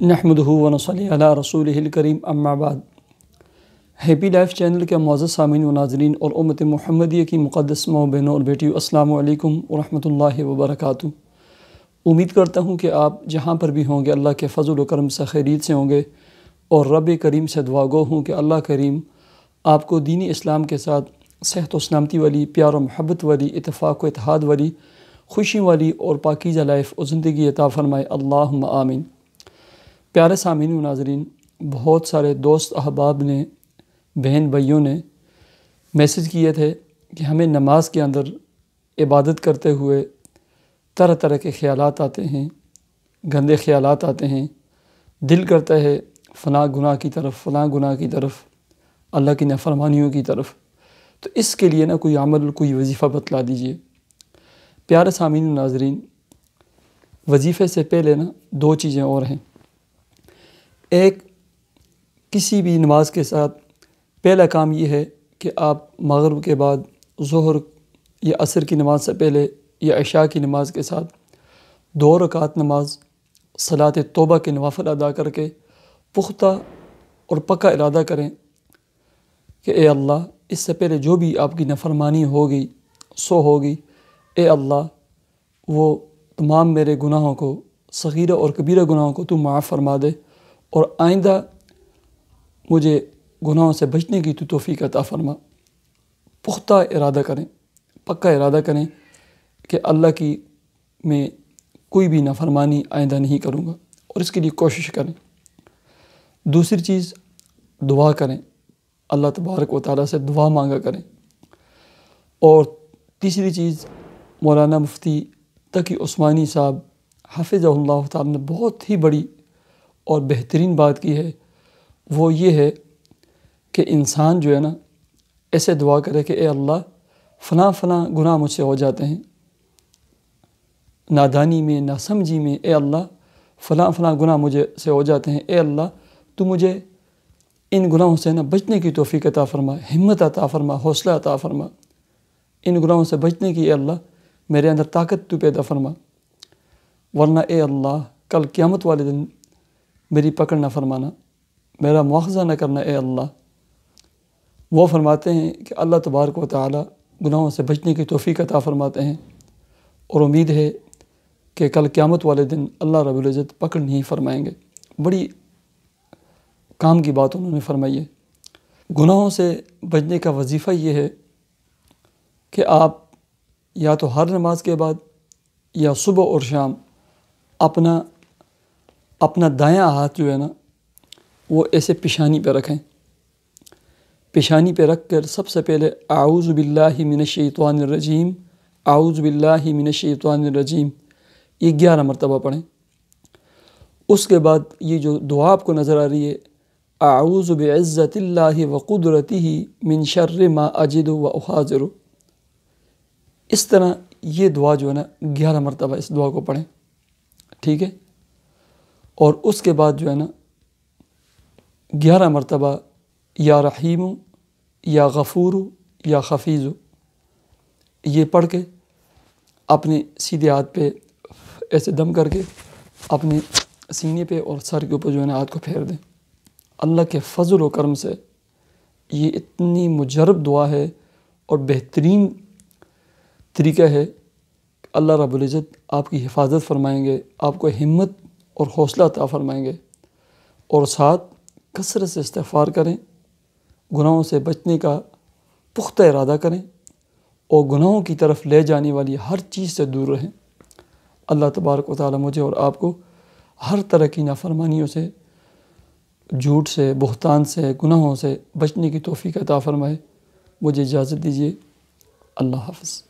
نحمدہ و نصلی علی رسولہ الکریم اما بعد۔ ہیپی لائف چینل کے معزز سامعین و ناظرین اور امت محمدیہ کی مقدس ماؤں بہنوں اور بیٹیوں، السلام علیکم ورحمۃ اللہ وبرکاتہ۔ امید کرتا ہوں کہ آپ جہاں پر بھی ہوں گے اللہ کے فضل و کرم سے خیریت سے ہوں گے، اور رب کریم سے دعا گو ہوں کہ اللہ کریم آپ کو دین اسلام کے ساتھ صحت و سلامتی والی، پیار و محبت والی، اتفاق و اتحاد والی، خوشی والی اور پاکیزہ لائف اور زندگی عطا فرمائے، اللہم آمین۔ پیارے سامعین و ناظرین، بہت سارے دوست احباب نے، بہن بھائیوں نے میسج کیے تھے کہ ہمیں نماز کے اندر عبادت کرتے ہوئے طرح طرح کے خیالات آتے ہیں، گندے خیالات آتے ہیں، دل کرتا ہے فلاں گناہ کی طرف، فلاں گناہ کی طرف، اللہ کی نافرمانیوں کی طرف۔ تو اس کے لیے کوئی عمل، کوئی وظیفہ بتلا دیجئے۔ پیارے سامعین و ناظرین، وظیفے سے پہلے دو چیزیں اور ہیں۔ ایک، کسی بھی نماز کے ساتھ پہلا کام یہ ہے کہ آپ مغرب کے بعد، ظہر یا عصر کی نماز سے پہلے یا عشاء کی نماز کے ساتھ 2 رکعت نماز صلاۃ توبہ کے نوافل ادا کر کے پختہ اور پکا ارادہ کریں کہ اے اللہ، اس سے پہلے جو بھی آپ کی نافرمانی ہوگی ہوگی، اے اللہ وہ تمام میرے گناہوں کو، صغیرہ اور کبیرہ گناہوں کو تو معاف فرما دے، اور آئندہ مجھے گناہوں سے بچنے کی تو توفیق عطا فرما۔ پختہ ارادہ کریں، پکا ارادہ کریں کہ اللہ کی میں کوئی بھی نافرمانی آئندہ نہیں کروں گا، اور اس کے لیے کوشش کریں۔ دوسری چیز، دعا کریں، اللہ تبارک و تعالیٰ سے دعا مانگا کریں۔ اور تیسری چیز، مولانا مفتی تقی عثمانی صاحب حفظہ اللہ تعالیٰ نے بہت ہی بڑی اور بہترین بات کی ہے، وہ یہ ہے کہ انسان جو ہے ایسے دعا کرے کہ اے اللہ، فلاں فلاں گناہ مجھ سے ہو جاتے ہیں، نادانی میں، ناسمجھی میں، اے اللہ فلاں فلاں گناہ مجھے سے ہو جاتے ہیں، اے اللہ تو مجھے ان گناہوں سے بچنے کی توفیق عطا فرما، ہمت عطا فرما، حوصلہ عطا فرما، ان گناہوں سے بچنے کی اے اللہ میرے اندر طاقت تو پیدا فرما، ورنہ اے اللہ کل قیامت والے دن میری پکڑ نہ فرمانا، میرا مواخذہ نہ کرنا اے اللہ۔ وہ فرماتے ہیں کہ اللہ تبارک و تعالی گناہوں سے بچنے کی توفیق عطا فرماتے ہیں، اور امید ہے کہ کل قیامت والے دن اللہ رب العزت پکڑ نہیں فرمائیں گے۔ بڑی کام کی بات انہوں نے فرمائی ہے۔ گناہوں سے بچنے کا وظیفہ یہ ہے کہ آپ یا تو ہر نماز کے بعد یا صبح اور شام اپنا دایاں ہاتھ جو ہے وہ ایسے پیشانی پہ رکھیں۔ پیشانی پہ رکھ کر سب سے پہلے اعوذ باللہ من الشیطان الرجیم، اعوذ باللہ من الشیطان الرجیم، یہ 11 مرتبہ پڑھیں۔ اس کے بعد یہ جو دعا آپ کو نظر آ رہی ہے، اعوذ بعزت اللہ وقدرتہ من شر ما اجد واحاذر، اس طرح یہ دعا جو ہے 11 مرتبہ اس دعا کو پڑھیں، ٹھیک ہے؟ اور اس کے بعد جو ہے 11 مرتبہ یا رحیم، یا غفور، یا حفیظ، یہ پڑھ کے اپنے سیدھے ہاتھ پہ ایسے دم کر کے اپنے سینے پہ اور سر کے اوپر جو ہے ہاتھ کو پھیر دیں۔ اللہ کے فضل و کرم سے یہ اتنی مجرب دعا ہے اور بہترین طریقہ ہے کہ اللہ رب العزت آپ کی حفاظت فرمائیں گے، آپ کو ہمت اور حوصلہ عطا فرمائیں گے، اور ساتھ کثرت سے استغفار کریں، گناہوں سے بچنے کا پختہ ارادہ کریں، اور گناہوں کی طرف لے جانے والی ہر چیز سے دور رہیں۔ اللہ تبارک و تعالیٰ مجھے اور آپ کو ہر طرح کی نافرمانیوں سے، جھوٹ سے، بہتان سے، گناہوں سے بچنے کی توفیق عطا فرمائے۔ مجھے اجازت دیجیے، اللہ حافظ۔